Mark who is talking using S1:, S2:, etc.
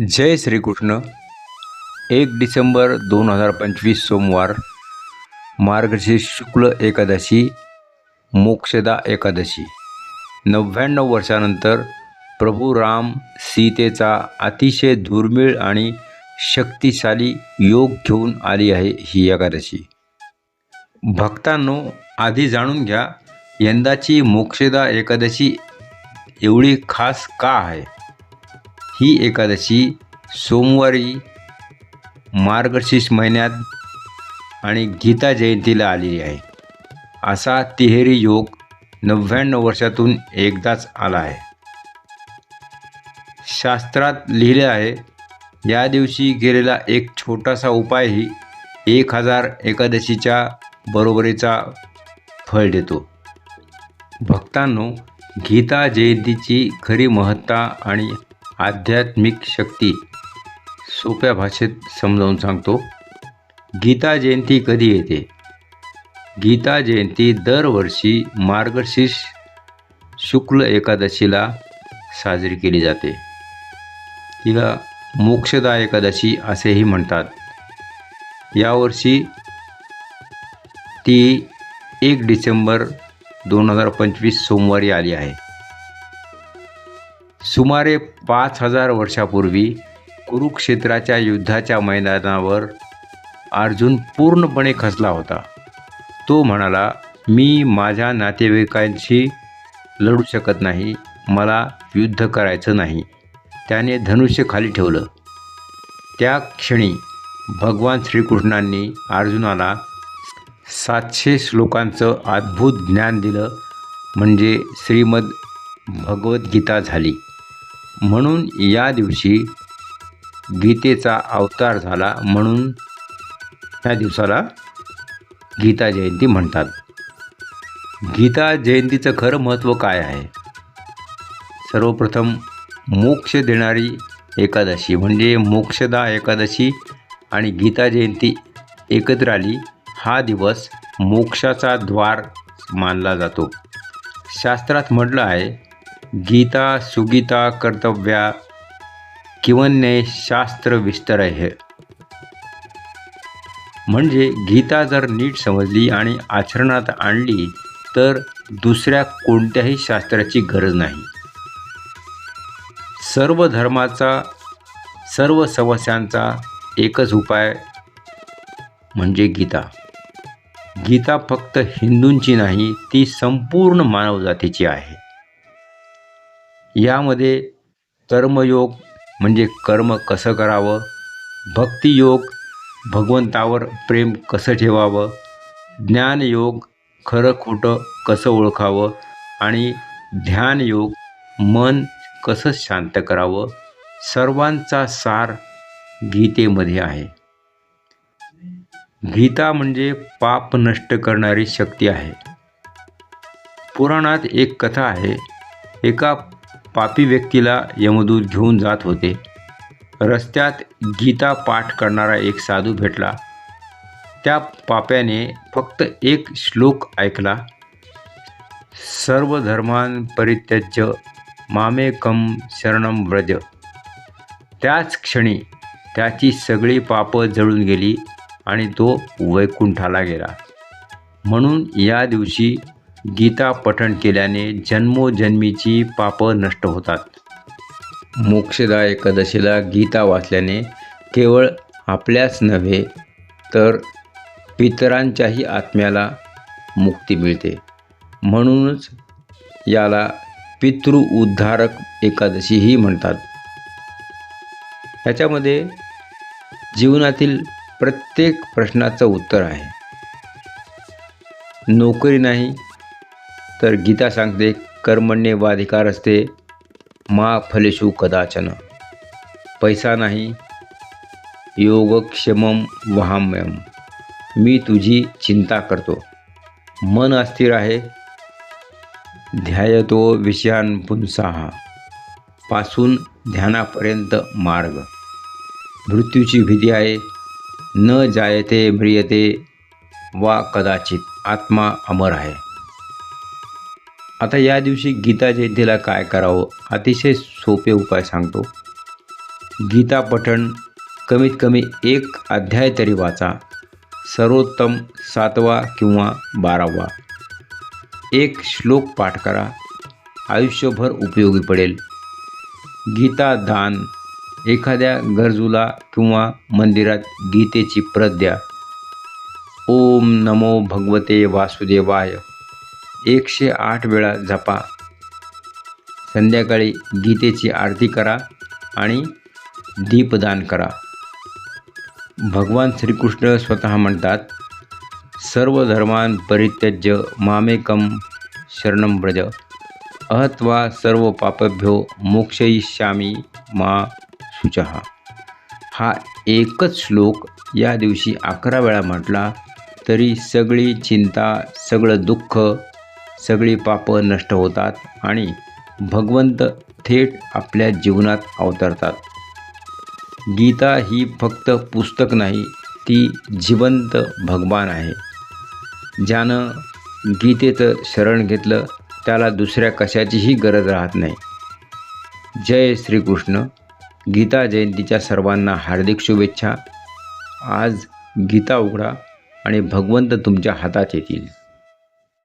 S1: जय श्रीकृष्ण. 1 डिसेंबर 2025 सोमवार, मार्गशीर्ष शुक्ल एकादशी, मोक्षदा एकादशी. 99 वर्षानंतर प्रभू राम सीतेचा अतिशय दुर्मिळ आणि शक्तिशाली योग घेऊन आली आहे ही एकादशी. भक्तांनो, आधी जाणून घ्या, यंदाची मोक्षदा एकादशी एवढी खास का आहे. ही एकादशी सोमवारी मार्गशीर्ष महिन्यात आणि गीता जयंतीला आलेली आहे. असा तिहेरी योग 99 वर्षातून एकदाच आला आहे. शास्त्रात लिहिले आहे, या दिवशी केलेला एक छोटासा उपायही 1000 एकादशीच्या बरोबरीचा फळ देतो. भक्तांनो, गीता जयंतीची खरी महत्ता आणि आध्यात्मिक शक्ती सोप्या भाषेत समजावून सांगतो. गीता जयंती कधी येते? गीता जयंती दरवर्षी मार्गशीर्ष शुक्ल एकादशीला साजरी केली जाते. तिला मोक्षदा एकादशी असेही म्हणतात. यावर्षी ती 1 डिसेंबर 2025 सोमवारी आली आहे. सुमारे 5000 वर्षापूर्वी कुरुक्षेत्राच्या युद्धाच्या मैदानावर अर्जुन पूर्णपणे खचला होता. तो म्हणाला, मी माझ्या नातेवाईकांशी लढू शकत नाही, मला युद्ध करायचं नाही. त्याने धनुष्य खाली ठेवलं. त्या क्षणी भगवान श्रीकृष्णांनी अर्जुनाला 700 श्लोकांचं अद्भुत ज्ञान दिलं, म्हणजे श्रीमद भगवद्गीता झाली. म्हणून या दिवशी गीतेचा अवतार झाला, म्हणून या दिवसाला गीता जयंती म्हणतात. गीता जयंतीचं खरं महत्त्व काय आहे? सर्वप्रथम मोक्ष देणारी एकादशी म्हणजे मोक्षदा एकादशी आणि गीता जयंती एकत्र आली. हा दिवस मोक्षाचा द्वार मानला जातो. शास्त्रात म्हटलं आहे, गीता सुगीता कर्तव्या किवन्ने शास्त्र विस्तरय. म्हणजे गीता जर नीट समजली आणि आचरणात आणली तर दुसऱ्या कोणत्याही शास्त्राची गरज नाही. सर्व धर्माचा, सर्व समस्यांचा एकच उपाय म्हणजे गीता. गीता फक्त हिंदूंची नाही, ती संपूर्ण मानवजातीची आहे. यामध्ये कर्मयोग म्हणजे कर्म कसं करावं, भक्तियोग भगवंतावर प्रेम कसं ठेवावं, ज्ञानयोग खरं खोटं कसं ओळखावं आणि ध्यानयोग मन कसं शांत करावं, सर्वांचा सार गीतेमध्ये आहे. गीता म्हणजे पाप नष्ट करणारी शक्ती आहे. पुराणात एक कथा आहे. एका पापी व्यक्तीला यमदूत घेऊन जात होते. रस्त्यात गीता पाठ करणारा एक साधू भेटला. त्या पाप्याने फक्त एक श्लोक ऐकला, सर्व धर्मान् परित्यज्य मामेकं शरणं व्रज. त्याच क्षणी त्याची सगळी पापं जळून गेली आणि तो वैकुंठाला गेला. म्हणून या दिवशी गीता पठण केल्याने जन्मोजन्मीची पापं नष्ट होतात. मोक्षदा एकादशीला गीता वाचल्याने केवळ आपल्याच नव्हे तर पितरांच्याही आत्म्याला मुक्ती मिळते. म्हणूनच याला पितृउद्धारक एकादशीही म्हणतात. याच्यामध्ये जीवनातील प्रत्येक प्रश्नाचं उत्तर आहे. नोकरी नाही तर गीता सांगते, कर्मण्येवाधिकारस्ते मा फलेषु कदाचन. पैसा नाही, योगक्षेमं वहाम्यहम्, मी तुझी चिंता करतो. मन अस्थिर आहे, ध्यायतो विषयान् पुंसाः, पासून ध्यानापर्यंत मार्ग. मृत्यूची भीती आहे, न जायते म्रियते वा कदाचित, आत्मा अमर आहे. आता या दिवशी गीता जयंतीला काय करावं? अतिशय सोपे उपाय सांगतो. गीता पठण कमीत कमी एक अध्याय तरी वाचा. सर्वोत्तम 7वा किंवा 12वा. एक श्लोक पाठ करा. आयुष्यभर उपयोगी पडेल. गीता दान. एखाद्या गरजूला किंवा मंदिरात गीतेची प्रत द्या. ओम नमो भगवते वासुदेवाय 108 वेळा जपा. संध्याकाळी गीतेची आरती करा आणि दीपदान करा. भगवान श्रीकृष्ण स्वतः म्हणतात, सर्व धर्मान् परित्यज्य मामेकं शरणं व्रज अहत्वा सर्व पापेभ्यो मोक्षयिष्यामि मा शुचः. हा एकच श्लोक या दिवशी 11 वेळा म्हटला तरी सगळी चिंता, सगळं दुःख, सगळी पापं नष्ट होतात आणि भगवंत थेट आपल्या जीवनात अवतरतात. गीता ही फक्त पुस्तक नाही, ती जिवंत भगवान आहे. ज्यानं गीतेचं शरण घेतलं त्याला दुसऱ्या कशाचीही गरज राहत नाही. जय श्रीकृष्ण. गीता जयंतीच्या सर्वांना हार्दिक शुभेच्छा. आज गीता उघडा आणि भगवंत तुमच्या हातात येतील.